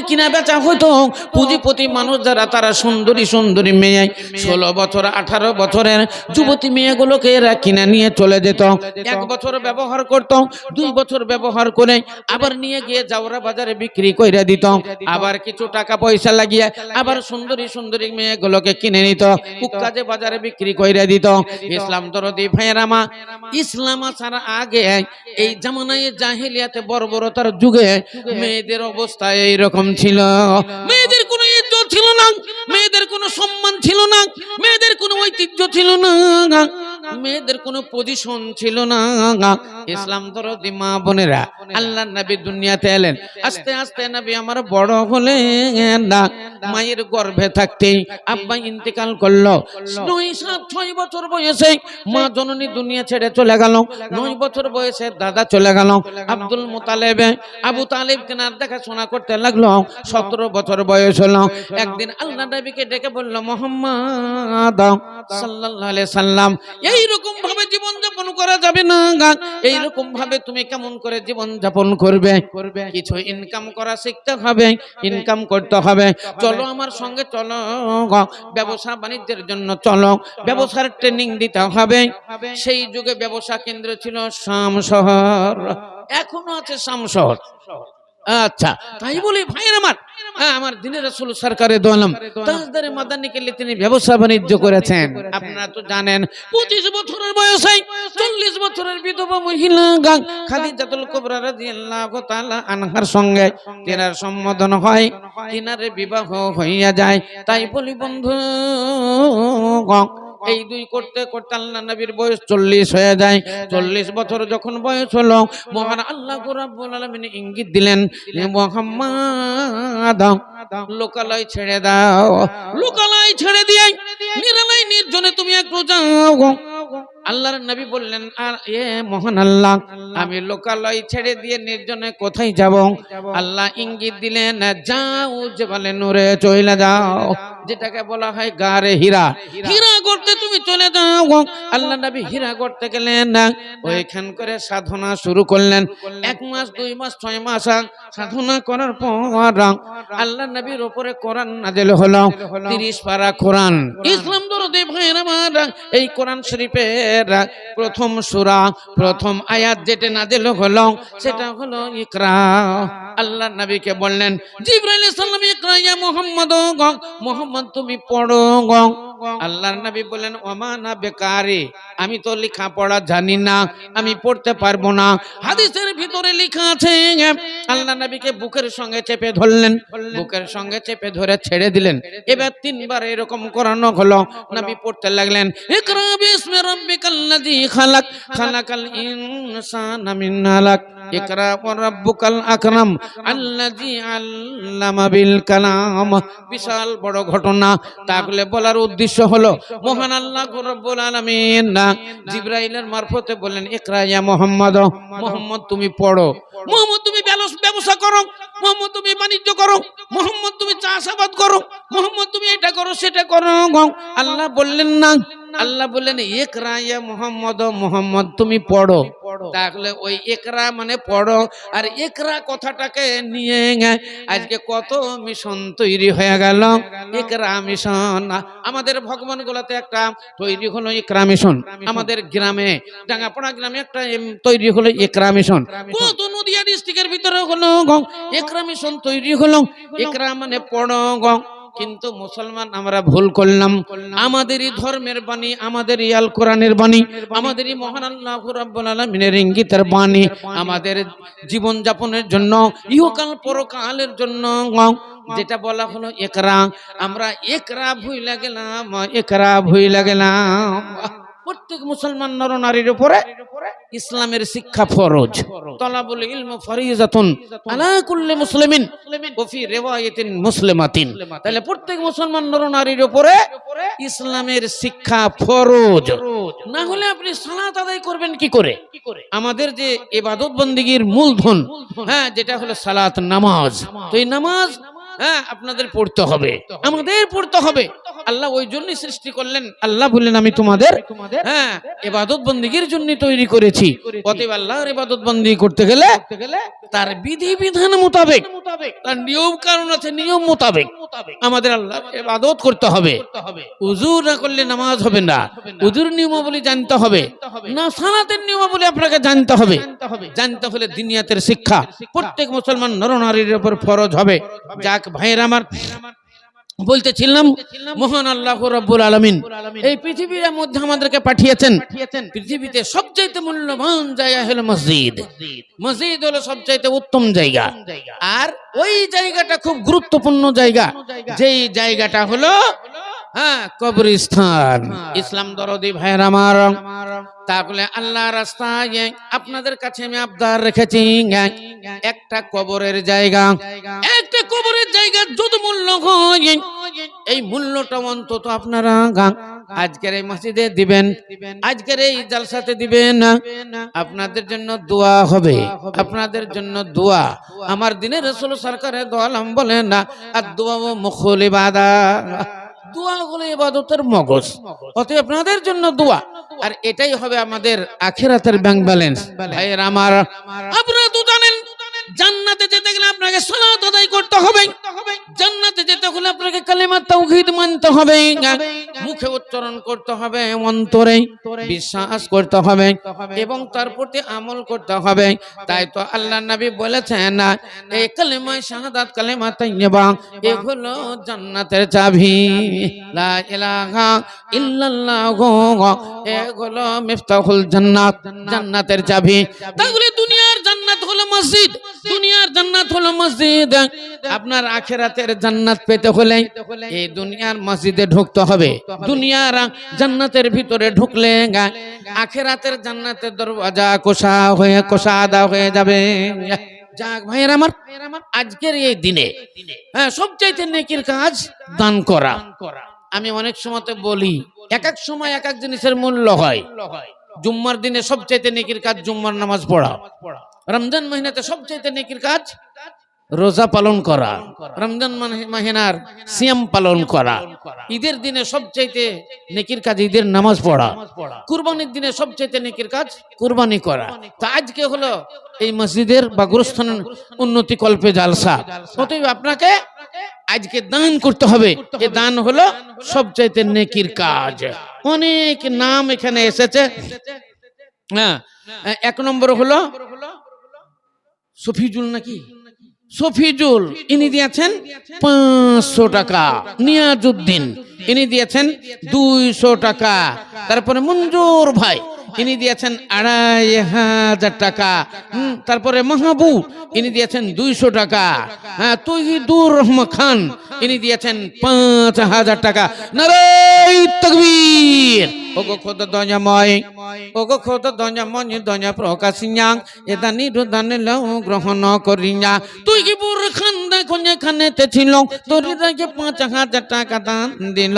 মেয়েদের কিনা বেচা হতো। পুঁজিপতি মানুষ যারা তারা সুন্দরী সুন্দরী মেয়ে 16 বছর 18 বছরের যুবতী মেয়েগুলোকে এরা কিনে নিয়ে চলে যেত। 1 বছর ব্যবহার করত, 2 বছর ব্যবহার করে আবার নিয়ে গিয়ে জাওরা বাজারে বিক্রি করে দিত। আবার কিছু টাকা পয়সা লাগিয়ে আবার সুন্দরী সুন্দরী মেয়েগুলোকে কিনে নিত, কুক্কাজে বাজারে বিক্রি করে দিত। ইসলাম দরদি ভাইয়েরা মা, ইসলাম আসার আগে এই জামানায় জাহিলিয়াতে বর্বরতার যুগে মেয়েদের অবস্থা এইরকম ছিল। মেয়েদের কোনো ইজ্জত ছিল না, মেয়েদের কোনো সম্মান ছিল না, মেয়েদের কোনো ঐতিহ্য ছিল না, মেয়েদের কোনো পজিশন ছিল না। ইসলাম দরদি মা বোনেরা, আল্লাহর নবী দুনিয়াতে এলেন, আস্তে আস্তে নবী আমার বড় হলেন না। মায়ের গর্ভে থাকতেই আব্বা ইন্তেকাল করলো। 9-7-6 বছর বয়সে মা জননী দুনিয়া ছেড়ে চলে গেল। 9 বছর বয়সে দাদা চলে গেল আব্দুল মুতালেব। আবু তালিব তেনার দেখাশোনা করতে লাগলো। 17 বছর বয়স হলো। একদিন আল্লাহ নবীকে ডেকে বলল, মুহাম্মদ সাল্লাল্লাহু আলাইহি সাল্লাম, এইরকম ভাবে জীবন যাপন করা যাবে না। এইরকম ভাবে তুমি কেমন করে জীবন যাপন করবে? কিছু ইনকাম করা শিখতে হবে, ইনকাম করতে হবে। চলো আমার সঙ্গে চলো, ব্যবসা বাণিজ্যের জন্য চলো, ব্যবসার ট্রেনিং দিতে হবে। সেই যুগে ব্যবসা কেন্দ্র ছিল শাম শহর, এখনো আছে শাম শহর। আচ্ছা, তাই বলি ভাইয়ের আমার, আমার দিনের রাসূল সরকারে দো আলম তাজদারে মাদানীকে তিনি ব্যবসা বাণিজ্য করেছেন। আপনারা তো জানেন 25 বছরের বয়সে 40 বছরের বিধবা মহিলা খাদিজাতুল কুবরা রাদিয়াল্লাহু তাআলা আনহার সঙ্গে তেনার সম্বোধন হয়, তেনার বিবাহ হইয়া যায়। তাই বলি বন্ধু, এই দুই করতে করতে আল্লাহ নবীর বয়স 40 হয়ে যায়। 40 বছর যখন বয়স হলো, মহান আল্লাহ রাব্বুল আলামিন ইঙ্গিত দিলেন, মুহাম্মদ লোকালয় ছেড়ে দাও। লোকালয় ছেড়ে দিয়ে নিরালয় নির্জনে তুমি একটু যাও। আল্লাহর নবী বললেন, আর মহান আল্লাহ, আমি লোকালয় ছেড়ে দিয়ে নির্জনে কোথায় যাব? আল্লাহ ইঙ্গিত দিলেন, যাও জবালে নূরে চলে যাও, যেটাকে বলা হয় গারে হীরা। হীরা করতে তুমি চলে যাও। আল্লাহ নবী হীরা করতে গেলেন, ওইখান করে সাধনা শুরু করলেন। 1 মাস 2 মাস 6 মাস সাধনা করার পর আল্লাহ নবীর উপরে কোরআন নাযিল হলো, 30 পারা কোরআন। ইসলাম দরদি ভাইয়ের আমার, এই কোরআন শরীফের প্রথম সূরা, প্রথম আয়াত যেটা নাযিল হলো সেটা হলো ইকরা। আল্লাহ নবীকে বললেন, জিবরাইল আলাইহিস সালাম, ইকরা ইয়া মুহাম্মদ, মুহাম্মদ তুমি পড়ো। আল্লাহর নবী বলেন, ওমা না বেকারি, আমি তো লেখা পড়া জানি না, আমি পড়তে পারবো না। হাদিসের ভিতরে লেখা আছে, আল্লাহ নবীকে বুকের সঙ্গে চেপে ধরলেন, বুকের সঙ্গে চেপে ধরে ছেড়ে দিলেন। এবার 3 বার এরকম করানো হলো। নবী পড়তে লাগলেন, ইকরা বিসমি রাব্বিকাল্লাযী খালাক, খালাকাল ইনসানা মিন আলাক, ইকরা ওয়া রাব্বুকাল আকরাম আল্লাযী আল্লামা বিল কালাম। বিশাল বড় ঘটনা। তাহলে বলার উদ্দেশ্য হলো, মহান আল্লাহ রাব্বুল আলামিন জিবরাইলের মারফতে বললেন, ইকরা ইয়া মুহাম্মদ, মুহাম্মদ তুমি পড়ো, মুহাম্মদ তুমি ব্যবসা করো, মুহাম্মদ তুমি বাণিজ্য করো, মুহাম্মদ তুমি চাষাবাদ করো, মুহাম্মদ তুমি এটা করো সেটা করো। আল্লাহ বললেন না, আল্লাহ বললেন ইকরা ইয়া মুহাম্মদ, মুহাম্মদ তুমি পড়ো। তাহলে ওই ইকরা মানে পড়ো, আর ইকরা কথাটাকে নিয়ে আজকে কত মিশন তৈরি হয়ে গেল। ইকরা মিশন আমাদের ভগবানগুলোতে একটা তৈরি হলো, ইকরা মিশন। আমাদের গ্রামে ডাঙ্গাপাড়া গ্রামে একটা তৈরি হলো ইকরা মিশন। কত নদিয়া ডিস্ট্রিক্টের ভিতরে হলো ইকরা মিশন তৈরি হলো। ইকরা মানে পড়ো। কিন্তু মুসলমান আমরা ভুল করলাম। আমাদেরই ধর্মের বাণী, আমাদেরই আল কোরআনের বাণী, আমাদেরই মহান আল্লাহ রাব্বুল আলামিনের ইঙ্গিতের বাণী, আমাদের জীবন যাপনের জন্য, ইহকাল পরকালের জন্য যেটা বলা হলো ইকরা, আমরা ইকরা ভুইলা গেলাম, ইকরা ভুইলা গেলাম। প্রত্যেক মুসলমান নর নারীর উপরে ইসলামের শিক্ষা ফরজ। তালাবুল ইলম ফরিজাতুন আলা কুল্লি মুসলিমিন ওয়া ফি রিওয়ায়াতিন মুসলিমাতিন। তাহলে প্রত্যেক মুসলমান নর নারীর উপরে ইসলামের শিক্ষা ফরজ। না হলে আপনি সালাত আদায় করবেন কি করে? আমাদের যে ইবাদত বন্দেগীর মূলধন, যেটা হলো সালাত, নামাজ। তো এই নামাজ আপনাদের পড়তে হবে, আমাদের পড়তে হবে। আল্লাহ ওই জন্যই সৃষ্টি করলেন। আল্লাহ বললেন আমি তোমাদের ইবাদত বন্দেগীর জন্য তৈরি করেছি। অতএব আল্লাহর ইবাদত বন্দেগী করতে গেলে তার বিধি বিধান মোতাবেক, তার নিয়ম কারণ আছে, নিয়ম মোতাবেক আমাদের আল্লাহর ইবাদত করতে হবে। উযু না করলে নামাজ হবে না, উযুর নিয়মাবলী জানতে হবে না, সালাতের নিয়মাবলী আপনাকে জানতে হবে। জানতে হলে দিনিয়াতের শিক্ষা প্রত্যেক মুসলমান নরনারীর উপর ফরজ হবে। যাক ভাইয়েরা আমার, বলতেছিলাম মহান আল্লাহ রাব্বুল আলামিন এই পৃথিবীর মধ্যে আমাদেরকে পাঠিয়েছেন। পৃথিবীতে সবচাইতে মূল্যবান জায়গা হলো মসজিদ। মসজিদ হলো সবচাইতে উত্তম জায়গা, আর ওই জায়গাটা খুব গুরুত্বপূর্ণ জায়গা। যেই জায়গাটা হলো কবরস্থান। ইসলাম দরদি ভাইয়েরা আমার, তাহলে আল্লাহ রাস্তায় আপনাদের কাছে আমি আবদার রেখেছি, একটা কবরের জায়গা, একটা কবরের জায়গা যত মূল্য হয় এই মূল্যটা অন্তত আপনারা আজকের এই মসজিদে দিবেন, আজকের এই জালসাতে দিবেন। আপনাদের জন্য দোয়া হবে, আপনাদের জন্য দোয়া। আমার দিনের রাসূল সরকারে দো আলম বলেন না, আর দোয়া ও মুখুল ইবাদত, দোয়া হলো ইবাদতের মগজ। অতএব আপনাদের জন্য দোয়া, আর এটাই হবে আমাদের আখিরাতের ব্যাংক ব্যালেন্স। ভাইয়েরা আমার, আপনারা তো জানেন জান্নাতে যেতে গেলে আপনাকে সালাত আদায় করতে হবে। জান্নাতে যেতে হলে আপনাকে কালিমা তাওহীদ মানতে হবে, মুখে উচ্চারণ করতে হবে, অন্তরে বিশ্বাস করতে হবে এবং তার প্রতি আমল করতে হবে। তাই তো আল্লাহর নবী বলেছেন, এই কালিমা শাহাদাত, কালিমা তাইয়্যিবা এগুলো জান্নাতের চাবি। লা ইলাহা ইল্লাল্লাহ এগুলো মিফতাহুল জান্নাত, জান্নাতের চাবি। তাহলে দুনিয়ার জান্নাত হলো মসজিদ, দুনিয়ার জান্নাত হলো মসজিদ। আপনার আখিরাতের জান্নাত পেতে হলে এই দুনিয়ার মসজিদে ঢুকতে হবে। দুনিয়ার জান্নাতের ভিতরে ঢুকলে আখিরাতের জান্নাতের দরওয়াজা কোষাদা হয়ে যাবে। যাক ভাইয়েরা আমার, আজকের এই দিনে সবচাইতে নেকির কাজ দান করা। আমি অনেক সময় বলি, এক এক সময় এক এক জিনিসের মূল্য হয়। জুম্মার দিনে সবচাইতে নেকির কাজ জুম্মার নামাজ পড়া। রমজান মাহিনাতে সবচাইতে নেকির কাজ রোজা পালন করা, রমজান মাহিনার সিয়াম পালন করা। ঈদের দিনে সবচাইতে নেকির কাজ ঈদের নামাজ পড়া। কুরবানির দিনে সবচাইতে নেকির কাজ কুরবানি করা। তো আজকে হলো এই মসজিদের বা গুরুস্থানের উন্নতি কল্পে জালসা। অতএব আপনাকে আজকে দান করতে হবে। এই দান হলো সবচাইতে নেকির কাজ। অনেক নাম এখানে এসেছে। এক নম্বর হলো সফিজুল, নাকি সফিজুল, ইনি দিয়েছেন 500 টাকা। নিয়াজউদ্দিন, ইনি দিয়েছেন 200 টাকা। তারপরে মঞ্জুর ভাই, ইনি দিয়েছেন 2500 টাকা। তারপরে মাহবুব, ইনি দিয়েছেন 200 টাকা। তৌহিদুর রহমান খান, ইনি দিয়েছেন 5000 টাকা। নারায়ে তাকবীর। ওগো খোদা দয়াময়, ওগো খোদা দয়াময়, দয়া প্রকাশিয়া এদানি রুদান লও গ্রহণ করিয়া। তুই কি বুর খান দেখো যেখানেতে ছিল, তোর রাগে 5000 টাকা দান দিল।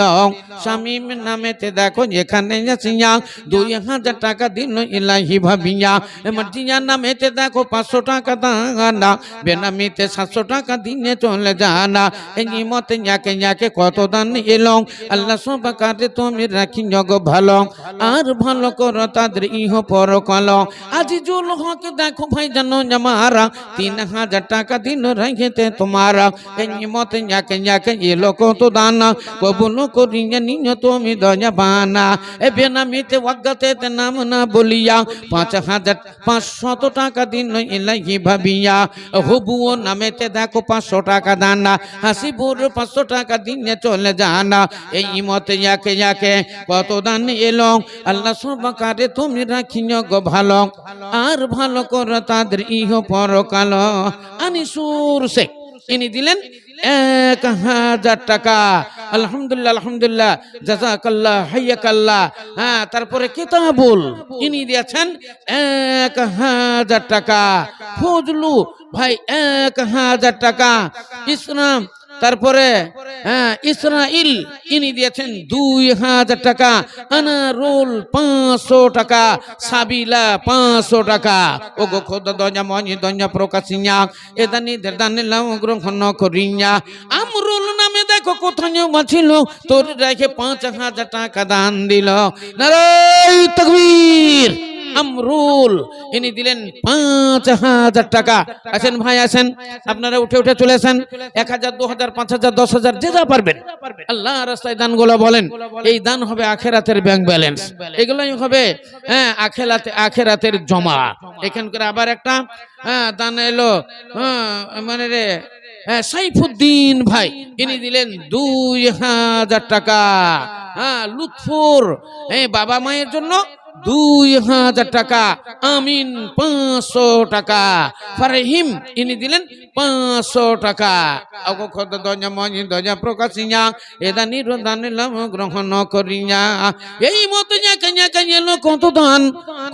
শামীম নামেতে দেখো যেখানে আসিয়া 2000 টাকা দিল ইলাহি ভাবিয়া। মার্জিয়া নামেতে দেখো 500 টাকা দানা, বেনামিতে 700 টাকা দিনে চলে জানা। এই মতে যাকে যাকে কত দান এলো, আল্লাহ সব কাজে তুমি রাখি জগ ভালো, আর ভালো করো তাদের ইহ পরকাল। আজিজুল হক দেখো ভাই জানো জামারা 3000 টাকা দিন রেখেতে তোমারা। এই মতে যাকে যাকে এলো কত দানা, কবুল করিয়া নিয়ে তুমি দয়াবানা। এ বেনামিতে ওয়াগাতে নাম না বলিয়া 5500 টাকা দিন ইলাহি ভাবিয়া। হবুও নামেতে দেখো 500 টাকা দানা, হাসিবুর 500 টাকা দিনে চলে জানা। এই মতে যাকে যাকে কত দান এলো, আল্লাহ সবাকারে তুমি রাখিও গো ভালো, আর ভালো করো তাদের ইহ পরকাল। আনিসুর শেখ, ইনি দিলেন 1000 টাকা। আলহামদুলিল্লাহ, আলহামদুলিল্লাহ, জাযাকাল্লাহ, হাইয়াকাল্লাহ। তারপরে কিতাবুল, ইনি দিয়েছেন 1000 টাকা। ফজলু ভাই 1000 টাকা। ইসলাম, তারপরে ইসরাইল, ইনি দিয়েছেন 2000 টাকা। আনারুল 500 টাকা। সাবিলা 500 টাকা। ওগো খোদা দয়াময়, দয়া প্রকাশিয়া এদানি দেদানি লাও গ্রহণ করিয়া। আমরুল নামে দেখ দেখো কোথায় বাঁচিল, তোর রেখে 5,000 টাকা দান দিল। নারায়ে তাকবীর। আমরুল ইনি দিলেন 5,000 টাকা। আসেন ভাই আসেন, আপনারা উঠে উঠে চলে আসেন। 1,000, 2,000, 5,000, 10,000 যে যা পারবেন আল্লাহ রাস্তায় দানগুলো বলেন। এই দান হবে আখেরাতের ব্যাংক ব্যালেন্স, এগুলোই হবে আখেরাতের জমা। এখানকার আবার একটা দান এলো, মানে রে সাইফুদ্দিন ভাই ইনি দিলেন 2,000 টাকা। লুৎফুর বাবা মায়ের জন্য 2,000 টাকা। আমিন 500 টাকা। ফারহিম ইনি দিলেন 500 টাকা। অগখদ দজা মনি দজা প্রকাশিয়া এদা নিরদান গ্রহণ করিয়া। এই মতো এলো কত দান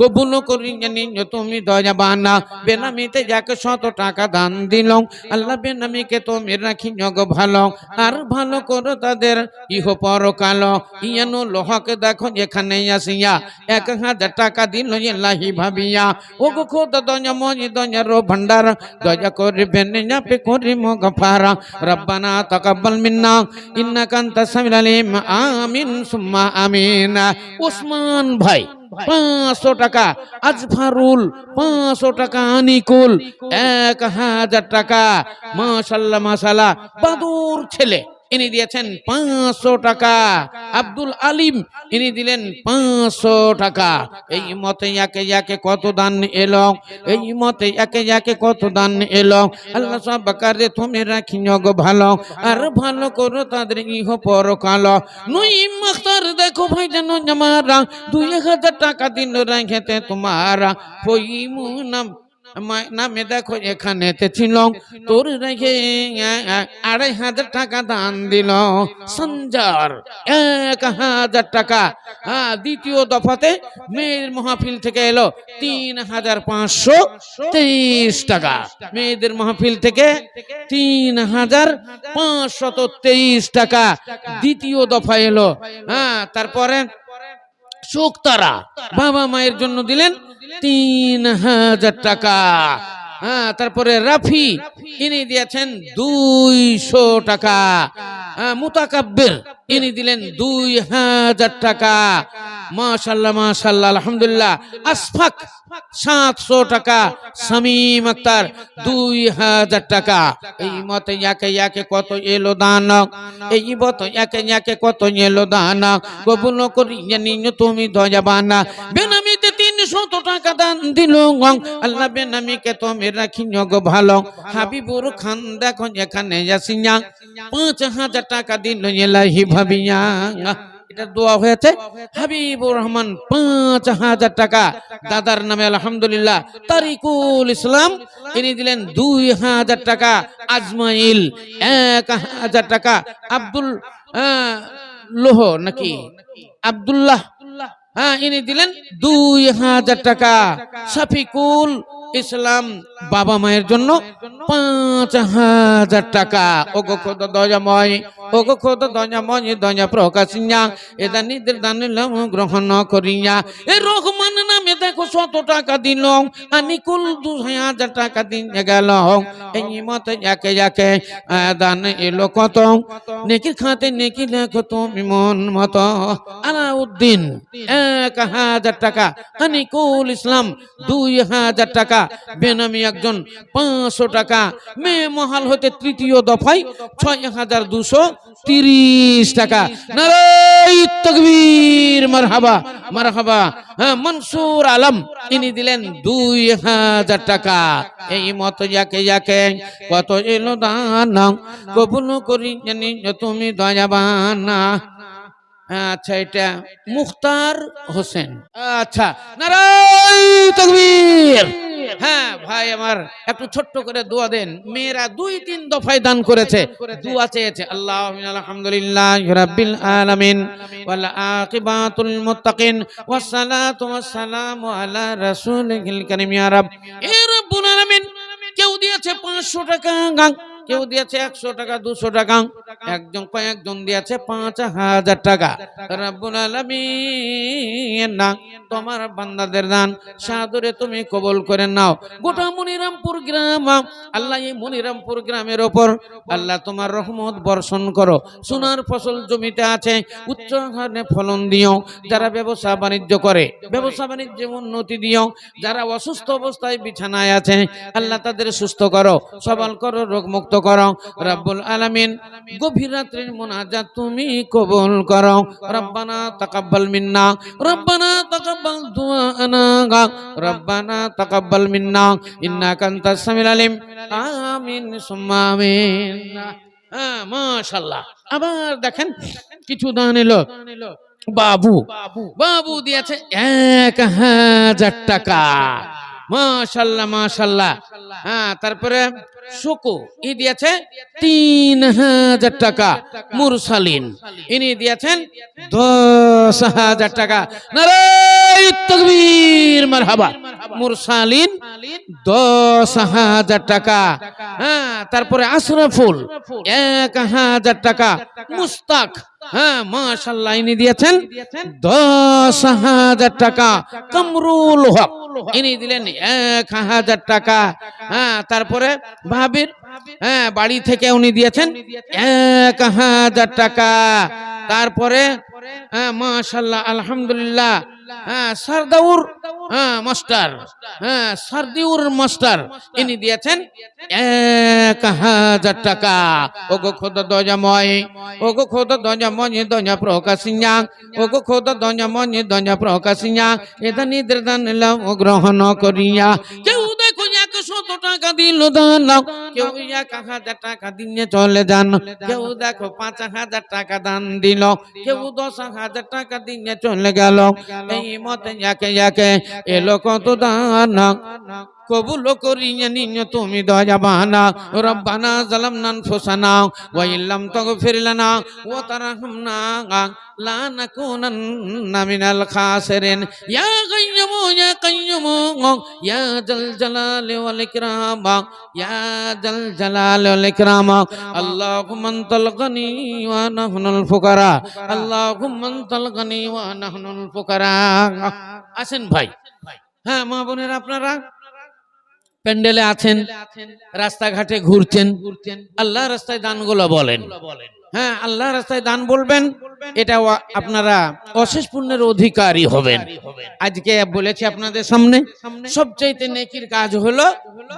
কবুল করিয়া নিজ তুমি দয়াবানা। বেনামিতে যাকে 100 টাকা দান দিল, আল্লাহ বেনামিকে তুমি রাখি যোগ ভালো, আর ভালো করো তাদের ইহ পরকাল। ইয়ানো লোহাকে দেখো এখানে আসিয়া 1,000 টাকা দিল এলাহি ভাবিয়া। ও গো খোদা দয়া মনি দয়া রো ভান্ডার, দয়া করবেন পে করি গফারা। রব্বানা তাকাব্বাল মিন্না ইন্নাকা আনতাস সামিউল আলিম। আমিন সুম্মা আমিন। ওসমান ভাই 500 টাকা। আজফারুল 500 টাকা। আনিকুল 1,000 টাকা। মাশাআল্লাহ মাশাআল্লাহ। বাদুর ছেলে ইনি দিয়েছেন 500 টাকা। আব্দুল আলিম ইনি দিলেন 500 টাকা। এই মতে একে কত দান এলো, এই মতে একে কত দান এলো। আল্লাহ সব কারে তুমি রাখি গো ভালো, আর ভালো করো তাদের ইহ পরকাল। নঈম মুখতার দেখো ভাই জানো জামারা 2,000 টাকা দিন রেখেতে তোমারা। ফইমু নামে দেখো এখানেতে ছিল, তোর রেখে 2,500 টাকা দান দিল। সঞ্জার 1,000 টাকা। দ্বিতীয় দফাতে মেয়ের মাহফিল থেকে এলো 3,523 টাকা। মেয়েদের মাহফিল থেকে 3,523 টাকা দ্বিতীয় দফা এলো। তারপরে শুকতারা বাবা মায়ের জন্য দিলেন 3,000 টাকা। তারপরে রাফি ইনি দিয়েছেন 200 টাকা। মুতাকাব্বির ইনি দিলেন 2,000 টাকা। মাশাআল্লাহ মাশাআল্লাহ আলহামদুলিল্লাহ। আশফাক 700 টাকা। শামীম আক্তার 2,000 টাকা। এই মতে একে কত এলো দান, এই মতে একে কত এলো দান। কবুল করি জানি তুমি দয়াবানা। বেনামিতে 300 টাকা দান দিল, আল্লাহ বেনামিকে তুমি রাখি গো ভালো। হাবিবুর খান দেখো এখানে আসিয়া 5,000 টাকা দিল এলাহি ভাবিয়া। এটা দোয়া হয়েছে। হাবিবুর রহমান 5,000 টাকা দাদার নামে আলহামদুলিল্লাহ। তারিকুল ইসলাম ইনি দিলেন 2,000 টাকা। আজমাইল 1,000 টাকা। আব্দুল লোহ নাকি আব্দুল্লাহ ইনি দিলেন 2,000 টাকা। শফিকুল ইসলাম বাবা মায়ের জন্য 5,000 টাকা। ওগো খোদা দয়াময়, ওগো খোদা দয়াময় দয়া প্রকাশিয়া এদা নিদের দান গ্রহণ করিয়া। এ রহমান নামে দেখো 100 টাকা দিল। আনিকুল 2,000 টাকা দিন গেল। এই মতে একে দান এলো কত। নেকির খাতে নেকি লেখো তুমি মন মতো। আলাউদ্দিন 1,000 টাকা। আনিকুল ইসলাম 2,000 টাকা। বেনামি একজন 500 টাকা। মেয়ে মহাল হতে তৃতীয় দফায় 6,230 টাকা। নারায়ে তাকবীর। মারহাবা মারহাবা। মনসুর আলম ইনি দিলেন 2,000 টাকা। এই মতো একে কত এলো দান, কবুল করি জানি তুমি দয়াবানা। আচ্ছা এটা মুখতার হোসেন। আচ্ছা নারায়ে তাকবীর। ভাই আমার একটু ছোট্ট করে দোয়া দেন। মেয়েরা 2-3 দফায় দান করেছে, দোয়া চেয়েছে। আল্লাহুম্মা আলহামদুলিল্লাহি রাব্বিল আলামিন ওয়াল আকিবাতুল মুত্তাকিন ওয়াস সালাতু ওয়াস সালামু আলা রাসূলিল কারীম। ইয়া রাব, এ রব্বুল আলামিন কেউ দিয়েছে 500 টাকা, কেউ দিয়েছে 100 টাকা 200 টাকা, কয়েকজন দিয়েছে 5000 টাকা। রব্বুল আলামিন না তোমার বান্দাদের দান সাদরে তুমি কবুল করে নাও। গোটা মনিরামপুর গ্রাম আল্লাহ, এই মনিরামপুর গ্রামের ওপর আল্লাহ তোমার রহমত বর্ষণ করো। সোনার ফসল জমিতে আছে, উচ্চ হারে ফলন দিও। যারা ব্যবসা বাণিজ্য করে ব্যবসা বাণিজ্যে উন্নতি দিও। যারা অসুস্থ অবস্থায় বিছানায় আছে আল্লাহ তাদের সুস্থ করো, সবল করো, রোগ মুক্ত করো। রব্বুল আলামিন গভীর রাত্রির মুনাজাত তুমি কবুল করো। রব্বানা তাকাব্বাল মিন্না, রব্বানা তাকাব্বাল দুআনা, রব্বানা তাকাব্বাল মিন্না ইন্নাকা আনতাস সামিউল আলিম। আমিন সুম্মা আমিন। মাশাআল্লাহ। আবার দেখেন কিছু দান এলো। বাবু দিয়েছে 1000 টাকা। মাশাআল্লাহ মাশাআল্লাহ। তারপরে শুকু ই দিয়েছে 3000 টাকা। মুরসালিন ইনি দিয়েছেন 10000 টাকা। নারায়ে তাকবীর, মারহাবা। মুরসালিন 10000 টাকা। তারপরে আশরাফুল 1000 টাকা। মুস্তাক মাশাআল্লাহ ইনি দিয়েছেন 10000 টাকা। কামরুল হক ইনি দিলেন 1000 টাকা। তারপরে ভাবির বাড়ি থেকে উনি দিয়েছেন 1000 টাকা। তারপরে মাশাআল্লাহ আলহামদুলিল্লাহ সারদাউর মাস্টার ইনি দিয়েছেন 1000 টাকা। ওগো খোদা দয়াময়, ওগো খোদা দয়াময় দয়া প্রকাশিয়া, ওগো খোদা দয়াময় দয়া প্রকাশিয়া, এটা নিদের দান লাও গ্রহণ করিয়া। কেউ দেখো 100 টাকা দিল দান, কেউ 1000 টাকা দিয়ে চলে যান, কেউ দেখো 5000 টাকা দান দিল, কেউ 10000 টাকা দিয়ে চলে গেল। এই মতে একে এলো কত দান, কবুল করিয়া নিও তুমি দয়াবানা। রব্বানা যালামনা আনফুসানা ওয়া ইল্লাম তাগফির লানা ওয়া তারহামনা লা নাকুনান্না মিনাল খাসিরিন। ইয়া কাইয়্যুম ইয়া কাইয়্যুম ইয়া জাল জালালি ওয়াল ইকরাম, ইয়া জাল জালালি ওয়াল ইকরাম। আল্লাহুম্মা আনতাল গনি ওয়া নাহনুল ফুকারা, আল্লাহুম্মা আনতাল গনি ওয়া নাহনুল ফুকারা। আসেন ভাই, মা বোনেরা, আপনারা প্যান্ডেলে আছেন, রাস্তাঘাটে ঘুরছেন, আল্লাহ রাস্তায় দানগুলো বলেন। আল্লাহ রাস্তায় দান বলবেন, এটা আপনারা অশেষ পুণ্যের অধিকারী হবেন। আজকে বলেছি আপনাদের সামনে সবচাইতে নেকির কাজ হলো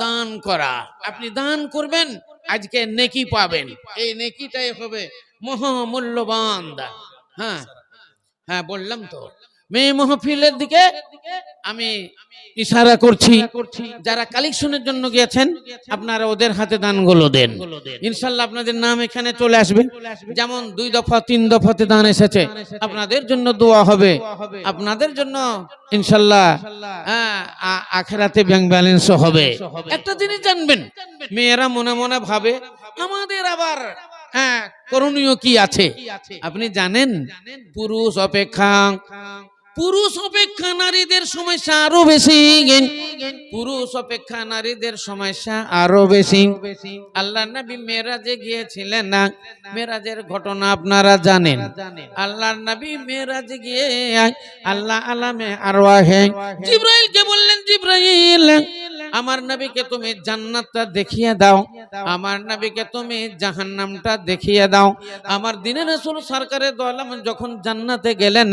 দান করা। আপনি দান করবেন, আজকে নেকি পাবেন। এই নেকিটাই হবে মহামূল্যবান দান। বললাম তো, মেয়ে মাহফিলের দিকে আমি ইশারা করছি। যারা কালেকশনের জন্য গিয়েছেন আপনারা ওদের হাতে দানগুলো দেন, ইনশাআল্লাহ আপনাদের নাম এখানে চলে আসবে। যেমন 2 দফা 3 দফাতে দান এসেছে, আপনাদের জন্য দোয়া হবে, আপনাদের জন্য ইনশাআল্লাহ আখিরাতে ব্যাংক ব্যালেন্স হবে। একটা জিনিস জানবেন, মেয়েরা মনে মনে ভাবে আমাদের আবার করণীয় কি আছে। আপনি জানেন পুরুষ অপেক্ষা নারীদের সমস্যা আরো বেশি। পুরুষ অপেক্ষা নারীদের সমস্যা আরো বেশি। আল্লাহ নবী মেরাজে গিয়েছিলেন না, মেরাজের ঘটনা আপনারা জানেন। আল্লাহ নবী মেরাজে গিয়ে আল্লাহ আলামে আরওয়াহে জিবরাইলকে বললেন, জিবরাইল আমার নবীকে তুমি জান্নাতটা দেখিয়ে দাও, আমার নবীকে তুমি জাহান্নামটা দেখিয়ে দাও। আমার দিনের রাসূল সরকারে দো আলম যখন জান্নাতে গেলেন,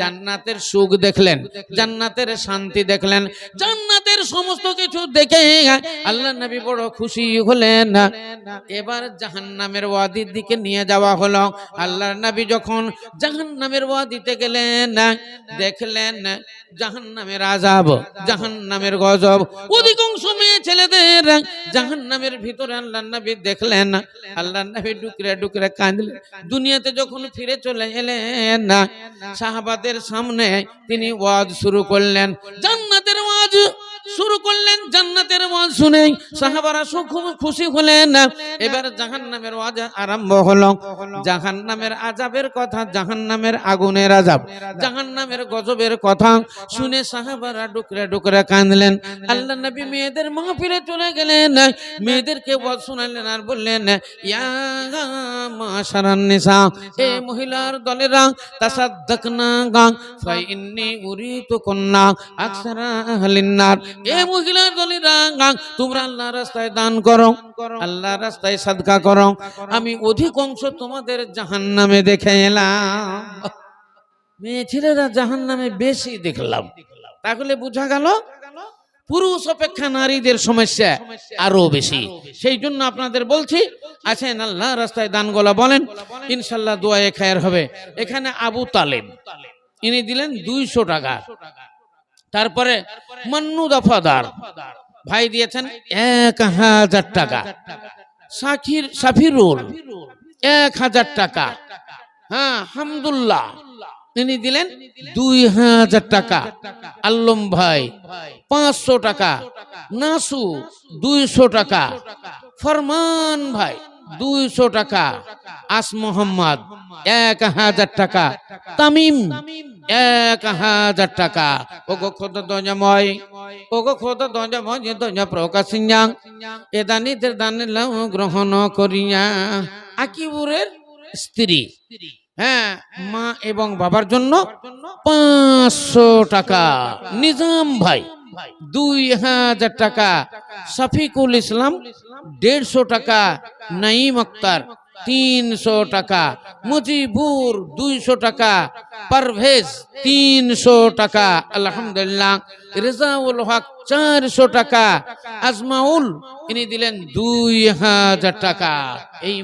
জান্নাতের সুখ দেখলেন, জান্নাতের শান্তি দেখলেন, জান্নাতের সমস্ত কিছু দেখে আল্লাহ নবী বড় খুশি হলেন। এবার জাহান্নামের ওয়াদির দিকে নিয়ে যাওয়া হলো। আল্লাহর নবী যখন জাহান্নামের ওয়াদিতে গেলেন, দেখলেন জাহান্নামের আযাব, জাহান্নামের গজব। অধিকাংশ মেয়ে ছেলেদের জাহান্নামের ভিতরে আল্লাহর নবী দেখলেন। আল্লাহর নবী ডুকরে ডুকরে কাঁদলেন। দুনিয়াতে যখন ফিরে চলে এলেন, সাহাবাদের সামনে তিনি ওয়াজ শুরু করলেন, জান্নাতের ওয়াজ শুরু করলেন, জান্নাতের পীরের ওয়াজ শুনে সাহাবারা খুব খুশি হলেন। এবার জাহান্নামের ওয়াজ আরম্ভ হলো। জাহান্নামের আযাবের কথা, জাহান্নামের আগুনের আযাব, জাহান্নামের গজবের কথা শুনে সাহাবারা ডুকরে ডুকরে কাঁদলেন। আল্লাহ নবী মেয়েদের মাহফিলে চলে গেলেন, মেয়েদেরকে ওয়াজ শোনালেন আর বললেন, ইয়া মাশারান নিসা, এ মহিলার দলেরা, তাসাদদাকনা ফা ইন্নী উরিতুকুন্না আকসারা আহলিন নার। এ মহিলার দলেরা, তোমরা আল্লাহর রাস্তায় দান করো, আল্লাহর রাস্তায় সাদকা করো, আমি অধিকাংশ তোমাদের জাহান্নামে দেখে এলাম। মেয়ে ছেলেরা জাহান্নামে বেশি দেখলাম। তাহলে বোঝা গেল পুরুষ অপেক্ষা নারীদের সমস্যা আরো বেশি। সেই জন্য আপনাদের বলছি, আছেন আল্লাহ রাস্তায় দানগুলো বলেন, ইনশাল্লাহ দোয়ায়ে খায়ের হবে। এখানে আবু তালেব ইনি দিলেন 200 টাকা। তারপরে মান্নু দফাদার ভাই দিয়েছেন 1000 টাকা। সাফিরুল 1000 টাকা। হ্যাঁ, হামদুল্লাহ তিনি দিলেন 2000 টাকা। আল্লম ভাই 500 টাকা। নাসু 200 টাকা। ফরমান ভাই 200 টাকা। আস মোহাম্মদ 1000 টাকা। তামিম 1000 টাকা। ওগো খোদা দঞ্জাময়, ওগো খোদা দঞ্জাময়, দঞ্জা প্রকাশিয়া এ দানিদের দান লাও গ্রহণ করিয়া। আকিবুরের স্ত্রী, হ্যাঁ, মা এবং বাবার জন্য 500 টাকা। নিজাম ভাই 2000 টাকা। শফিকুল ইসলাম 150 টাকা। নাইম আক্তার 300 টাকা। মুজিবুর 200 টাকা। পারভেজ 300 টাকা। আলহামদুলিল্লাহ। রেজাউল হক 400 টাকা। আজমাউল ইনি দিলেন 2000 টাকা। এই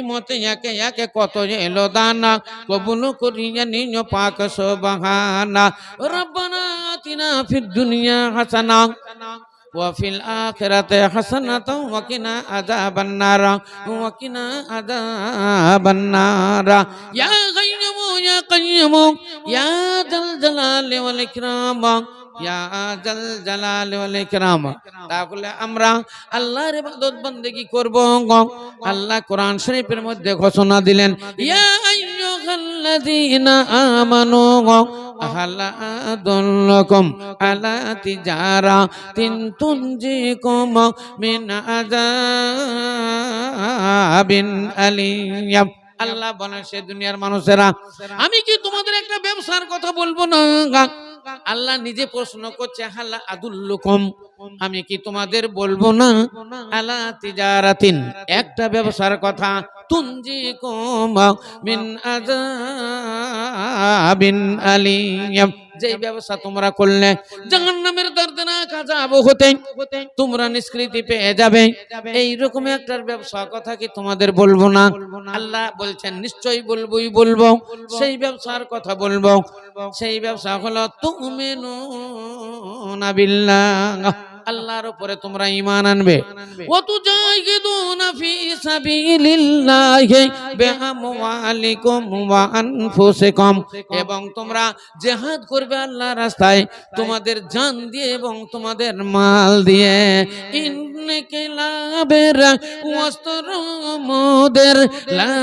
মত ইয়াকে কত এলো দানা, কবুল করিয়া নিজ পাক সুবহানা। রব্বানা আতিনা ফিদ দুনিয়া হাসানা ওয়া ফিল আখিরাতি হাসানাতাও ওয়া কিনা আযাবান নার, ওয়া কিনা আযাবান নার। ইয়া গায়্যুম ইয়া কাইয়্যুম ইয়া জাল জালালি ওয়াল ইকরাম, ইয়া জাল জালালি ওয়াল ইকরাম। তাহলে আমরা আল্লাহর ইবাদত বন্দেগী করব। আল্লাহ কোরআন শরীফের মধ্যে ঘোষণা দিলেন, ইয়া আইয়ুহাল্লাযীনা আমানু হাল আদুল্লুকুম আলা তিজারাতিন তুনজিকুম মিন আযাবিন আলিম। আল্লাহ বলেন, সে দুনিয়ার মানুষেরা, আমি কি তোমাদের একটা ব্যবসার কথা বলবো না? আল্লাহ নিজে প্রশ্ন করছে, হাল আদুল্লুকুম, আমি কি তোমাদের বলবো না? আলা তিজারাতিন, একটা ব্যবসার কথা, তুনজিকুম মিন আযাবিন আলিম, যে ব্যবসা তোমরা করলে জাহান্নামের দর্দনাক আযাব হতে তোমরা নিষ্কৃতি পেয়ে যাবে। এই রকম একটা ব্যবসা কথা কি তোমাদের বলবো না? আল্লাহ বলছেন, নিশ্চয়ই বলবো। সেই ব্যবসার কথা বলবো। সেই ব্যবসা হলো তুমিনুনা বিল্লাহ, আল্লাহর উপরে তোমরা ঈমান আনবে। ওয়া তুজাহিদুনা ফি সাবিলিল্লাহি বিআমওয়ালিকুম ওয়া আনফুসিকুম, এবং তোমরা জিহাদ করবে আল্লাহর রাস্তায় তোমাদের জান দিয়ে এবং তোমাদের মাল দিয়ে। ইনকিলাবের ওয়াস্তরমুদের লা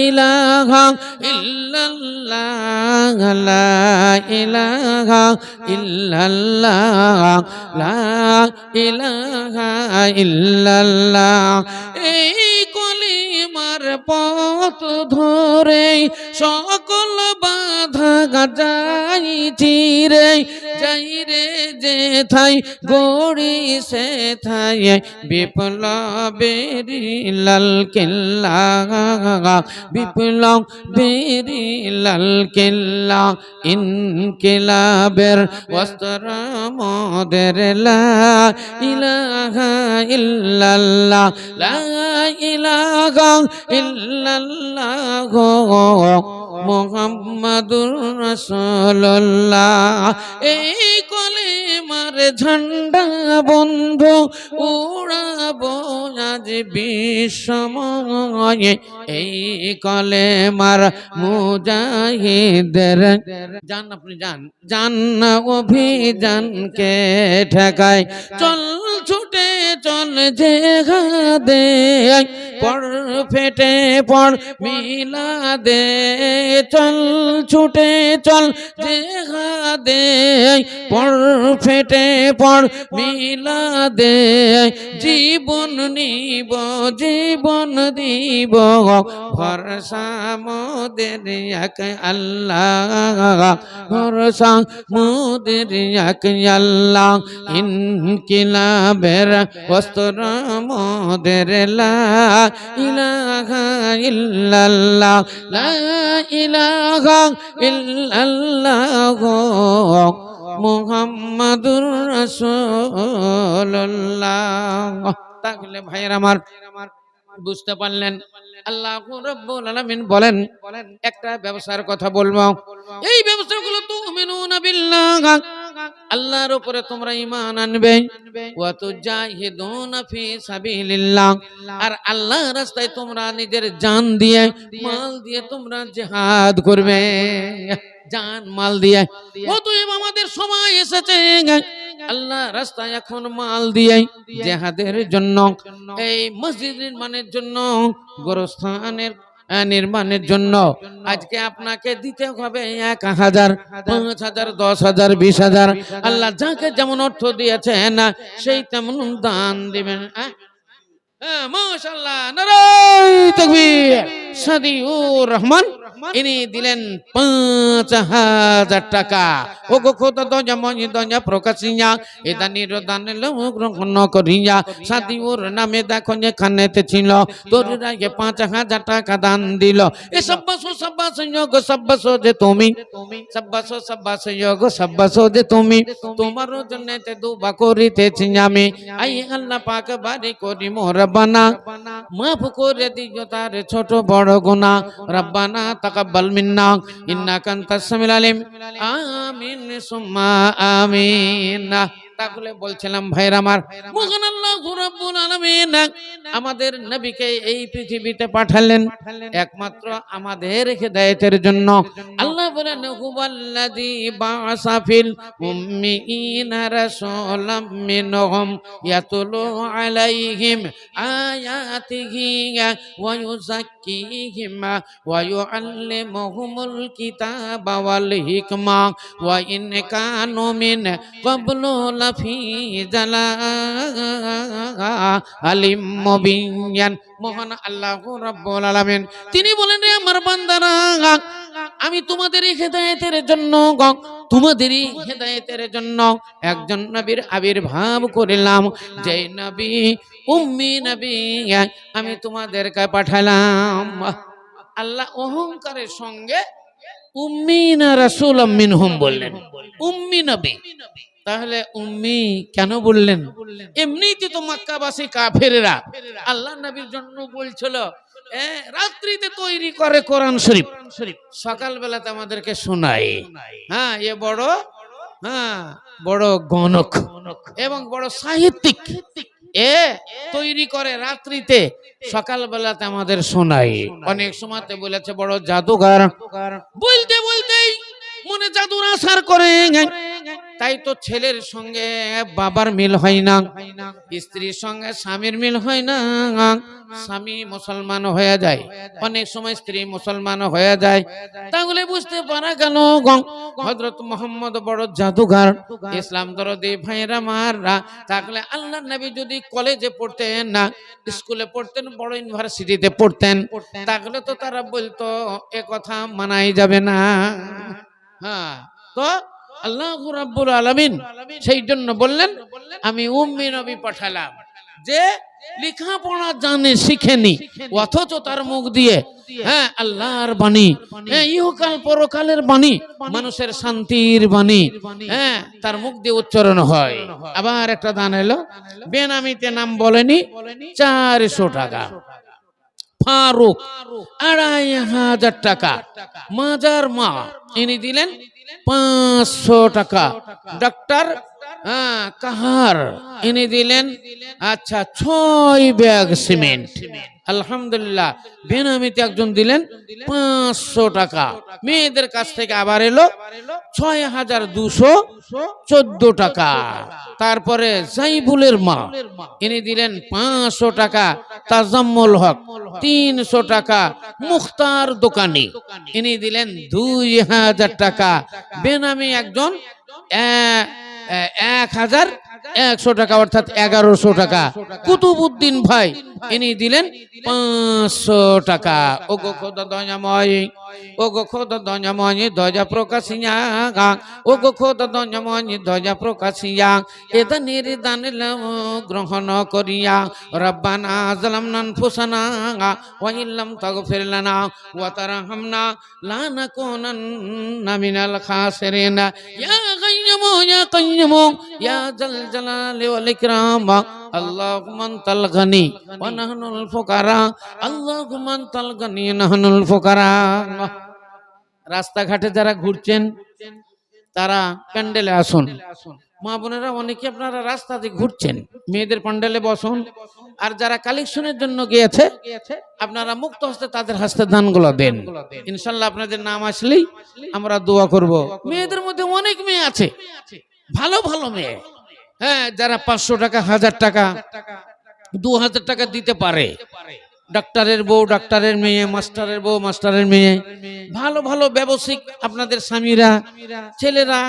ইলাহা ইল্লাল্লাহ, লা ইলাহা ইল্লাল্লাহ, লা ইলাহা ইল্লাল্লাহ। এই কলিমার পথ ধরে সকল বাধা যাইছি রে, যাই রে যেথায় গড়ি সেথায় বিপ্লবের লাল কেল্লা, বিপ্লবের লাল কেল্লা। ইনকিলাবের বস্ত্র মোদের লা ইলাহা ইল্লাল্লাহ, লা ইলাহা ইল্লাল্লাহ মুহাম্মাদুর রাসূলুল্লাহ। এই কলিমা আকিদার ঝান্ডা বন্ধু উড়াবো আজ বিশ্বময় এই কলেমার মুজাহিদের জান আপনি জান জান অভিযানকে ঠেকায় চল ছুটে চল জেহাদে পড় ফেটে পড় মিলাদে চল ছুটে চল জেহাদে পড় ফেটে পড় মিলাদে জীবন নিব জীবন দিব ভরসা মোদের এক আল্লাহ ভরসা মোদের এক আল্লাহ ইনকিলাবের বস্ত্র মোদের লা ইলাহা ইল্লাল্লাহ লা ইলাহা ইল্লাল্লাহ মুহাম্মাদুর রাসূলুল্লাহ। তাহলে ভাইয়েরা আমার বুঝতে পারলেন আল্লাহ রাব্বুল আলামিন বলেন একটা ব্যবসার কথা বলবো এই ব্যবসাগুলো তুমিনুনা বিল্লাহ আল্লাহর উপরে তোমরা ঈমান আনবে ওয়া তুজাহিদুনা ফি সাবিলিল্লাহ আর আল্লাহর রাস্তায় তোমরা নিজের জান দিয়ে মাল দিয়ে তোমরা জিহাদ করবে জান মাল দিয়ে অতএব আমাদের সময় এসেছে আল্লাহ রাস্তায় এখন মাল দিয়ে জিহাদের জন্য এই মসজিদ নির্মাণের জন্য গোরস্থানের নির্মাণের জন্য আজকে আপনাকে দিতে হবে 1000 5000 10000 20000 আল্লাহ যাকে যেমন অর্থ দিয়েছেন সেই তেমন দান দিবেন। মাশাআল্লাহ নারায়ে তাকবীর সাদিউর রহমান ইনি দিলেন 5000 টাকা ও গো খোদা দয়া মনি দয়া প্রকাশিয়া এটা নিরদান গ্রহণ করিয়া সাদিউর নামে দেখো এখানেতে ছিল তোর রাগে 5000 টাকা দান দিল এ সব্বাস যোগ সব্বাস যে তুমি সব্বাস যোগ সব্বাস যে তুমি তোমার জন্যতে দুবা করিতেছি আমি আই আল্লাহ পাক বাড়ি করি মোর রব্বানা মাফ করে দিও তার ছোট বড় গুনাহ রব্বানা তাকাব্বাল মিন্না ইন্নাকা আনতাস সামিউল আলিম আমিন সুম্মা আমিন। তাহলে বলছিলাম ভাইরা আমার মহান আল্লাহ রাব্বুল আলামিন আমাদের নবীকে এই পৃথিবীতে পাঠালেন একমাত্র আমাদের হিদায়াতের জন্য। আল্লাহ বলেন হুয়াল্লাযী বাআসা ফিল উম্মিয়িনা রাসূলাম মিনহুম ইয়াতুলু আলাইহিম আয়াতিহি ওয়া ইউযাক্কিহিম ওয়া ইউআল্লিমুহুমুল কিতাবা ওয়াল হিকমা ওয়া ইন কানু মিন ক্বাবলু লাফি জালালিম মুবিন। মহান আল্লাহ রাব্বুল আলামিন তিনি বলেন রে আমার বান্দারা আমি তোমাদেরই হেদায়েতের জন্য তোমাদেরই হেদায়েতের জন্য একজন নবীর আবির্ভাব করিলাম যে নবী উম্মি নবী আমি তোমাদেরকে পাঠালাম। আল্লাহ অহংকারের সঙ্গে উম্মিনা রাসূলাম মিনহুম বললেন উম্মি নবী। তাহলে উম্মি কেন বললেন? এমনিতে তো মক্কাবাসী কাফেররা আল্লাহ নবীর জন্য বলছিল রাত্রিতে তৈরি করে কোরআন শরীফ সকালবেলাতে আমাদেরকে শোনায়। হ্যাঁ এ বড় গণক এবং বড় সাহিত্যিক এ তৈরি করে রাত্রিতে সকালবেলাতে আমাদের শোনায়। অনেক সময়তে বলেছে বড় জাদুঘর বলতে বলতেই মনে জাদুর আসার করে তাই তো ছেলের সঙ্গে বাবার মিল হয় না স্ত্রীর সঙ্গে স্বামীর মিল হয় না স্বামী মুসলমান হয়ে যায় অনেক সময় স্ত্রী মুসলমান হয়ে যায়। তাহলে বুঝতে পারা গেল হযরত মুহাম্মদ বড় জাদুঘর ইসলাম দরদি ভাইরা মাররা। তাহলে আল্লাহর নবী যদি কলেজে পড়তেন না স্কুলে পড়তেন বড় ইউনিভার্সিটিতে পড়তেন তাহলে তো তারা বলতো এ কথা মানাই যাবে না। হ্যাঁ তো আল্লাহ রাব্বুল আলামিন সেই জন্য বললেন আমি উম্মি নবী পাঠালাম যে লেখাপড়া জানে শিখেনি অথচ তার মুখ দিয়ে আল্লাহর বাণী ইহকাল পরকালের বাণী মানুষের শান্তির বাণী তার মুখ দিয়ে উচ্চারণ হয়। আবার একটা দান এলো বেনামিতে নাম বলেনি 400 টাকা ফারুক 2500 টাকা মাজার মা ইনি দিলেন 500 টাকা ডক্টর হ্যাঁ কাহার এনে দিলেন আচ্ছা 6 ব্যাগ সিমেন্ট। আলহামদুলিল্লাহ। বেনামিতে একজন দিলেন 500 টাকা। মেয়েদের কাছ থেকে আবার এলো 6214 টাকা। তারপরে জাইবুলের মা ইনি দিলেন 500 টাকা। তাজাম্মুল হক 300 টাকা। মুখতার দোকানি ইনি দিলেন 2000 টাকা। বেনামি একজন 1100 টাকা অর্থাৎ 1100 টাকা। কুতুবউদ্দিন ভাই ইনি দিলেন 500 টাকা। ও গো খোদা দয়াময়, ও গো খোদা দয়াময় দয়া প্রকাশিয়া, ও গো খোদা দয়াময় দয়া প্রকাশিয়া, এদা নির্দান গ্রহণ করিয়া রব্বানা যালামনা আনফুসানা ওয়া ইল্লাম তাগফির লানা ওয়া তারহামনা লানাকুনান্না মিনাল খাসিরিন। ইয়া গায়্যুম ইয়া কাইয়্যুম ইয়া জাল জালালি ওয়াল ইকরাম আল্লাহুম্মা আনতাল গানি ওয়া নাহনুল ফুকারা, আল্লাহুম্মা আনতাল গানি ওয়া নাহনুল ফুকারা। রাস্তাঘাটে যারা ঘুরছেন তারা প্যান্ডেলে আসুন। মা বোনেরা অনেকে আপনারা রাস্তাতে ঘুরছেন, মেয়েদের প্যান্ডেলে বসুন। আর যারা কালেকশনের জন্য গিয়েছে আপনারা মুক্ত হস্তে তাদের হাতে দানগুলো দেন। ইনশাআল্লাহ আপনাদের নাম আসলেই আমরা দোয়া করব। মেয়েদের মধ্যে অনেক মেয়ে আছে, ভালো ভালো মেয়ে, হ্যাঁ, যারা 500 টাকা, 1000 টাকা, 2000 টাকা দিতে পারে। ডাক্তারের বউ, ডাক্তারের মেয়ে, মাস্টারের বউ, মাস্টারের মেয়ে, ভালো ভালো ব্যবসায়িক আপনাদের স্বামীরা, ছেলেরা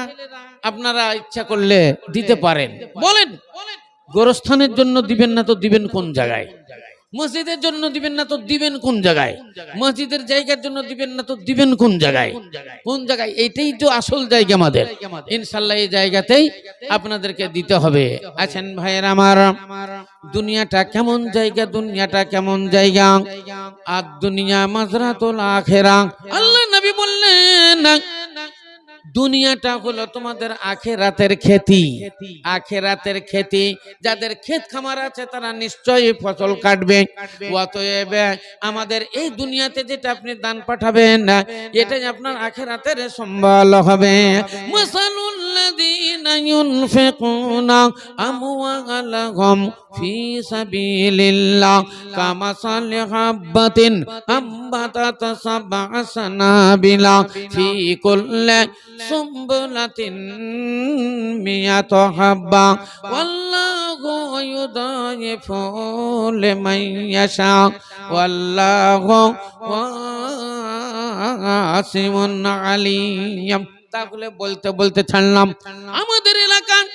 আপনারা ইচ্ছা করলে দিতে পারেন। বলেন, গোরস্থানের জন্য দিবেন না তো দিবেন কোন জায়গায়? মসজিদের জন্য দিবেন না তো দিবেন কোন জায়গায়? মসজিদের জায়গার জন্য দিবেন না তো দিবেন কোন জায়গায়? কোন জায়গায়? এইটাই তো আসল জায়গা আমাদের। ইনশাআল্লাহ এই জায়গাতেই আপনাদেরকে দিতে হবে। আছেন ভাইয়ের আমার, দুনিয়াটা কেমন জায়গা, দুনিয়াটা কেমন জায়গা? আর দুনিয়া মাজরাতুল আখিরা। আল্লাহ নবী বললেন দুনিয়াটা হলো তোমাদের আখিরাতের খেতি। আখিরাতের খেতি। যাদের ক্ষেত খামার আছে তারা নিশ্চয়ই ফসল কাটবে। অতএব আমাদের এই দুনিয়াতে যেটা আপনি দান পাঠাবেন এটাই আপনার আখিরাতের সম্বল হবে। মাসালুল্লাযীনা ইউনফিকুনা আমওয়ালাহুম ফি সাবিলিল্লাহ কামাসালি হাববাতিন আম্বাতাত সাবআ সানাবিলা ফি কুল্লি সুম্বুলাতিন মিয়াতু হাব্বা ওয়াল্লাহু ইউদাইফু লিমান ইয়াশা ওয়াল্লাহু ওয়াসিউন আলিম। তাহলে বলতে বলতে ছাড়লাম, আমাদের এলাকার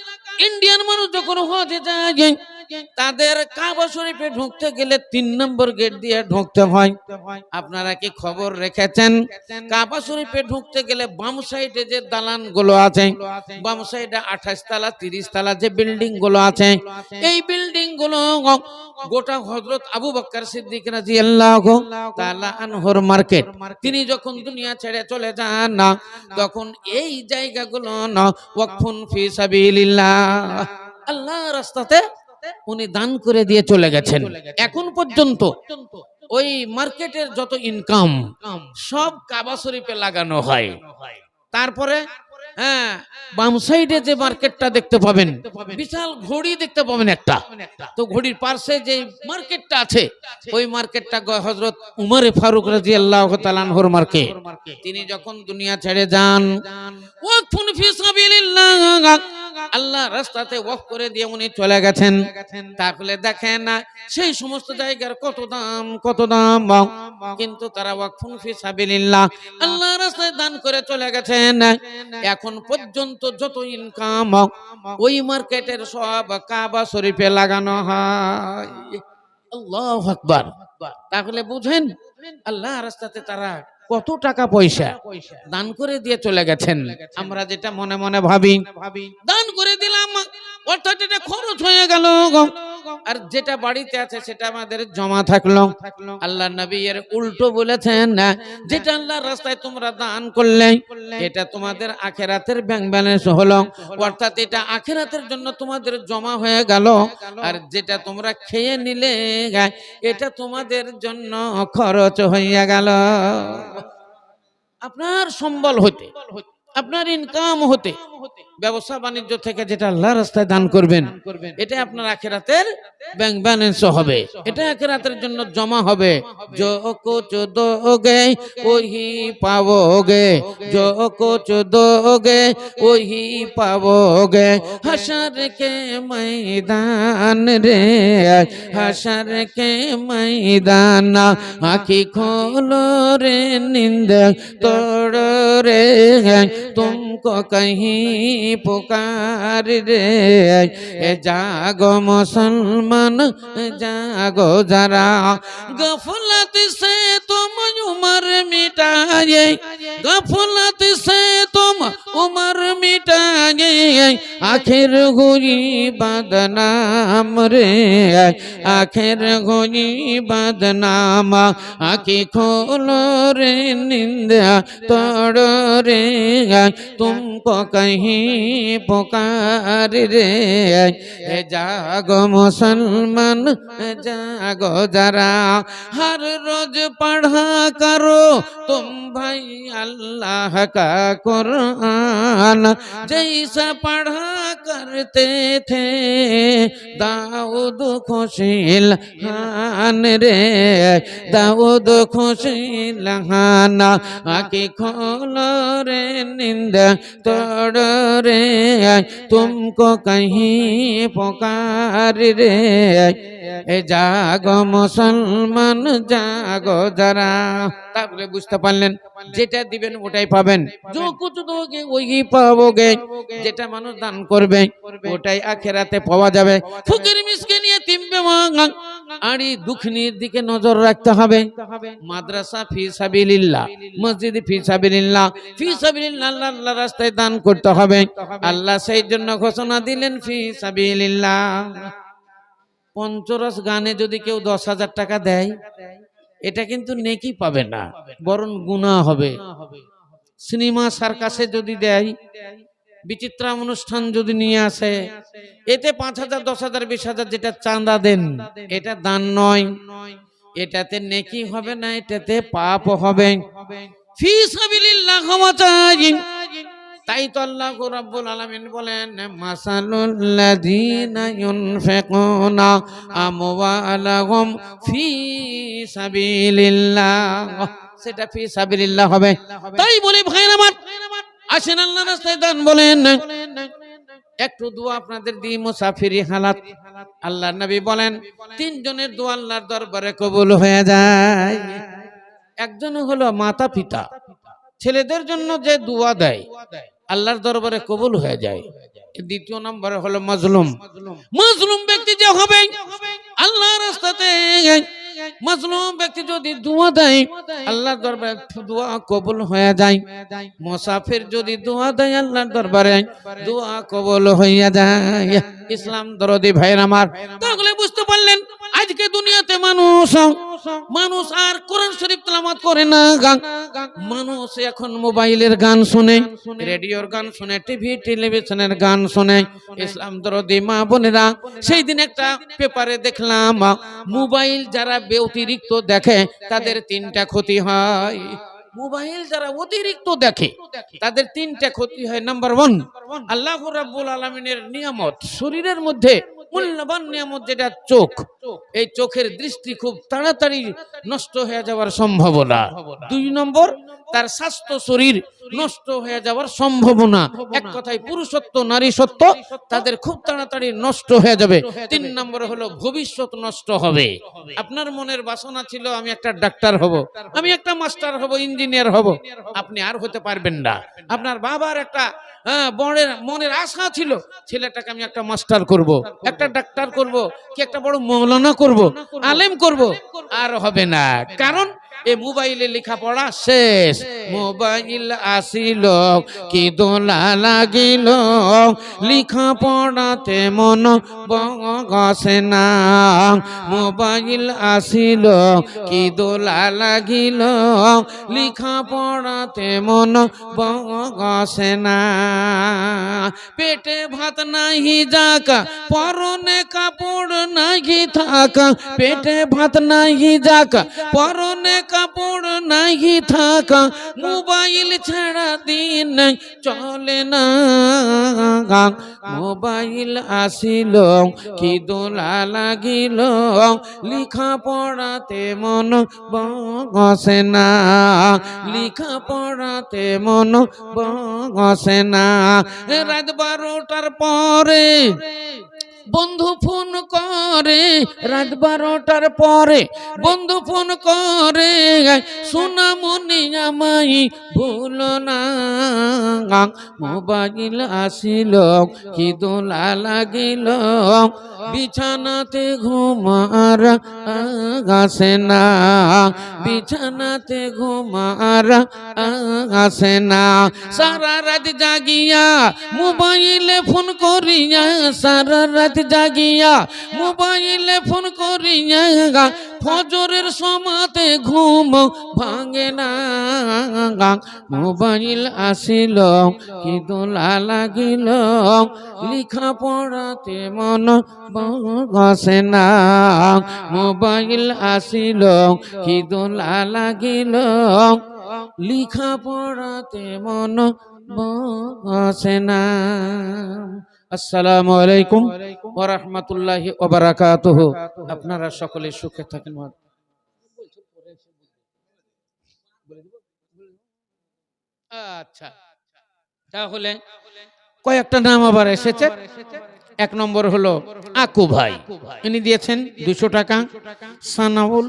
ইন্ডিয়ান মানুষ যখন হজে যায় তাদের কাবা শরীফে ঢুকতে গেলে 3 নম্বর গেট দিয়ে ঢুকতে হয়। আপনারা কি খবর রেখেছেন? কাবা শরীফে ঢুকতে গেলে বাম সাইডে যে দালান গুলো আছে, বাম সাইডে 28 তালা 30 তালা যে বিল্ডিং গুলো আছে, এই বিল্ডিং গুলো গোটা হযরত আবু বকর সিদ্দিক রাদিয়াল্লাহু তাআলা আনহুর মার্কেট। তিনি যখন দুনিয়া ছেড়ে চলে যান না তখন এই জায়গাগুলো ওয়াকফুন ফি সাবিলিল্লাহ, আল্লাহর রাস্তাতে উনি দান করে দিয়ে চলে গেছেন। এখন পর্যন্ত ওই মার্কেটের যত ইনকাম সব কাবা শরীফে লাগানো হয়। তারপরে হ্যাঁ, বাম সাইডে যে মার্কেটটা দেখতে পাবেন, বিশাল ঘড়ি দেখতে পাবেন একটা, তো ঘড়ির পাশে যে মার্কেটটা আছে ওই মার্কেটটা হযরত উমর ফারুক রাদিয়াল্লাহু তাআলা আনহুর মার্কেট। তিনি যখন দুনিয়া ছেড়ে যান ওয়াকফুন ফি সাবিলিল্লাহ, আল্লাহ রাস্তাতে ওয়াকফ করে দিয়ে উনি চলে গেছেন। তাহলে দেখেন সেই সমস্ত জায়গার কত দাম, কত দাম, কিন্তু তারা ওয়াকফুন ফি সাবিলিল্লাহ আল্লাহ রাস্তায় দান করে চলে গেছেন। এখন পর্যন্ত যত ইনকাম ওই মার্কেটের সব কাবা শরীফে লাগানো হয়। আল্লাহু আকবার। তাহলে বুঝেন আল্লাহ রাস্তাতে তারা কত টাকা পয়সা দান করে দিয়ে চলে গেছেন। আমরা যেটা মনে মনে ভাবি দান করে দিলাম অর্থাৎ এটা খরচ হয়ে গেল, আর যেটা বাড়িতে আছে সেটা আমাদের জমা থাকলো। আল্লাহ নবী এর উল্টো বলেছেন, যেটা আল্লাহর রাস্তায় তোমরা দান করলে এটা তোমাদের আখিরাতের ব্যাংক ব্যালেন্স হলো, অর্থাৎ এটা আখিরাতের জন্য তোমাদের জমা হয়ে গেল। আর যেটা তোমরা খেয়ে নিলে এটা তোমাদের জন্য খরচ হইয়া গেল। আপনার সম্বল হইতে আপনার ইনকাম হতে, ব্যবসা বাণিজ্য থেকে যেটা আল্লাহর রাস্তায় দান করবেন, এটা আপনার আখিরাতের ব্যাংক ব্যালেন্স হবে, এটা আখিরাতের জন্য জমা হবে। जो कुछ दोगे वही पाओगे, जो कुछ दोगे वही पाओगे। हशर के मैदान रे, हशर के मैदान, आँखी खोलो रे नींद तोड़ो रे, तुमको कहीं पुकार रे। जागो मुसलमान जागो जरा, गफलत से तुम उम्र मिटाए, गफलत से तुम उम्र मिटाए, आखिर हुई बदनाम रे, आखिर हुई बदनाम। आँखें खोलो रे नींद तोड़ो रे, तुमको कहीं पुकार रे। जागो मुसलमान जागो जरा, हर रोज पढ़ा करो तुम भाई अल्लाह का कुरान, जैसा पढ़ा करते थे दाऊद खुशीलहान रे, दाऊद खुशीलहान। आँखें खोलो रे नींद तोड़ो रे, तुमको कहीं पुकार रे। जागो मुसलमान जागो जरा। তাহলে বুঝতে পারলেন, যেটা দিবেন ওটাই পাবেন। जो कुछ दोगे वही पाओगे, যেটা মানুষ দান করবে ওটাই আখিরাতে পাওয়া যাবে। ফকির মিসকিন ইতিম বেওয়াঙ্গা আরি দুঃখিনীর দিকে নজর রাখতে হবে। মাদ্রাসা ফি সাবিলিল্লাহ, মসজিদ ফি সাবিলিল্লাহ, ফি সাবিলিল্লাহ আল্লাহর রাস্তায় দান করতে হবে। আল্লাহ সেই জন্য ঘোষণা দিলেন ফি সাবিলিল্লাহ। পঞ্চরস গানে যদি কেউ 10,000 টাকা দেয়, এটা কিন্তু নেকি পাবে না, বরং গুনাহ হবে। সিনেমা সার্কাসে যদি দেয়, বিচিত্রা অনুষ্ঠান যদি নিয়ে আসে, এতে 5,000 10,000 20,000 যেটা চাঁদা দেন, এটা দান নয়, এটাতে নেকি হবে না, এটাতে পাপ হবে। ফি সাবিলিল্লাহ ক্ষমা চাই। তাই তো আল্লাহ রাব্বুল আলামিন বলেন, মাসালুল লাযিনা ইউনফিকুনা আমওয়ালাহুম ফি সাবিলিল্লাহ, সেটা ফি সাবিলিল্লাহ হবে। তাই বলি ভাইরা আমার, আসেন আল্লাহর রাস্তায় দান বলেন। একটু দোয়া আপনাদের দিই, মুসাফিরি হালাত। আল্লাহর নবী বলেন 3 জনের দোয়া আল্লাহর দরবারে কবুল হয়ে যায়। একজন হলো মাতা পিতা, ছেলেদের জন্য যে দোয়া দেয় আল্লাহর দরবারে কবুল হয়ে যায়। দ্বিতীয় নম্বরে হলো মাজলুম, মাজলুম ব্যক্তি যে হবে আল্লাহর রাস্তাতে, মাজলুম ব্যক্তি যদি দোয়া দেয় আল্লাহর দরবারে দোয়া কবুল হয়ে যায়। মুসাফির যদি দোয়া দেয় আল্লাহর দরবারে দোয়া কবুল হইয়া যায়। ইসলাম দরদি ভাইরা আমার, তাহলে বুঝতে পারলেন আজকে দুনিয়াতে মানুষ আর কোরআন শরীফ তেলাওয়াত করে না, মানুষ এখন মোবাইলের গান শুনে, রেডিওর গান শুনে, টিভি টেলিভিশনের গান শুনে। ইসলাম দরদি মা বোনেরা, সেই দিন একটা পেপারে দেখলাম, মোবাইল যারা অতিরিক্ত দেখে তাদের 3টা ক্ষতি হয়। মোবাইল যারা অতিরিক্ত দেখে তাদের 3টা ক্ষতি হয়। নাম্বার 1, আল্লাহ রাব্বুল আলামিনের নিয়ামত, শরীরের মধ্যে মূল্যবান নিয়ামত যেটা চোখ, এই চোখের দৃষ্টি খুব তাড়াতাড়ি নষ্ট হয়ে যাওয়ার সম্ভাবনা। 2 নম্বর, তার স্বাস্থ্য শরীর নষ্ট হয়ে যাওয়ার সম্ভাবনা। এক কথায় পুরুষত্ব নারীত্ব তাদের খুব তাড়াতাড়ি নষ্ট হয়ে যাবে। 3 নম্বর হলো ভবিষ্যৎ নষ্ট হবে। আপনার মনের বাসনা ছিল আমি একটা ডাক্তার হব, আমি একটা মাস্টার হব, ইঞ্জিনিয়ার হব, আপনি আর হতে পারবেন না। আপনার বাবার একটা মনের আশা ছিল ছেলেটাকে আমি একটা মাস্টার করব, একটা ডাক্তার করব, কি একটা বড় মৌলানা করব, আলেম করব, আর হবে না। কারণ এ মোবাইলে লেখাপড়া শেষ। মোবাইল আসিল কি দোলা লাগিল, লেখাপড়াতে মন বসে না। মোবাইল আসিল কি দোলা লাগিল, লেখাপড়াতে মন বসে না। পেটে ভাত নাহি যাকা, পরনে কাপড় নাহি থাকা, পেটে ভাত নাহি যাকা, পরনে কাপড় নাই থাকা, মোবাইল ছাড়া দিন নাই চলে না। মোবাইল আসিল কি দোলা লাগিল, লিখা পড়াতে মন বসে না, লিখা পড়াতে মন বসে না। রাত 12টার পরে বন্ধু ফোন করে, রাত 12টার পরে বন্ধু ফোন করে, সোনামণি আমায় ভুলো না। মোবাইল আসিল কি দোলা লাগিল, বিছানাতে ঘুমার আসে না, বিছানাতে ঘুমার আসে না। সারা রাত জাগিয়া মোবাইলে ফোন করিয়া, সারা রাত জাগিয়া মোবাইলে ফোন করিয়া, ফজরের সময়তে ঘুম ভাঙে না। মোবাইল আসিল কি দোলা লাগিল, লিখা পড়াতে মন বসে না। মোবাইল আসিল কি দোলা লাগিল, লিখা পড়াতে মন বসে না। আসসালামু আলাইকুম ওয়া রাহমাতুল্লাহি ওয়া বারাকাতুহু। আপনারা সকলে সুখে থাকেন। আচ্ছা, তাহলে কয়েকটা নাম আবার এসেছে। 1 নম্বর হলো আকু ভাই, ইনি দিয়েছেন 200 টাকা। সানাউল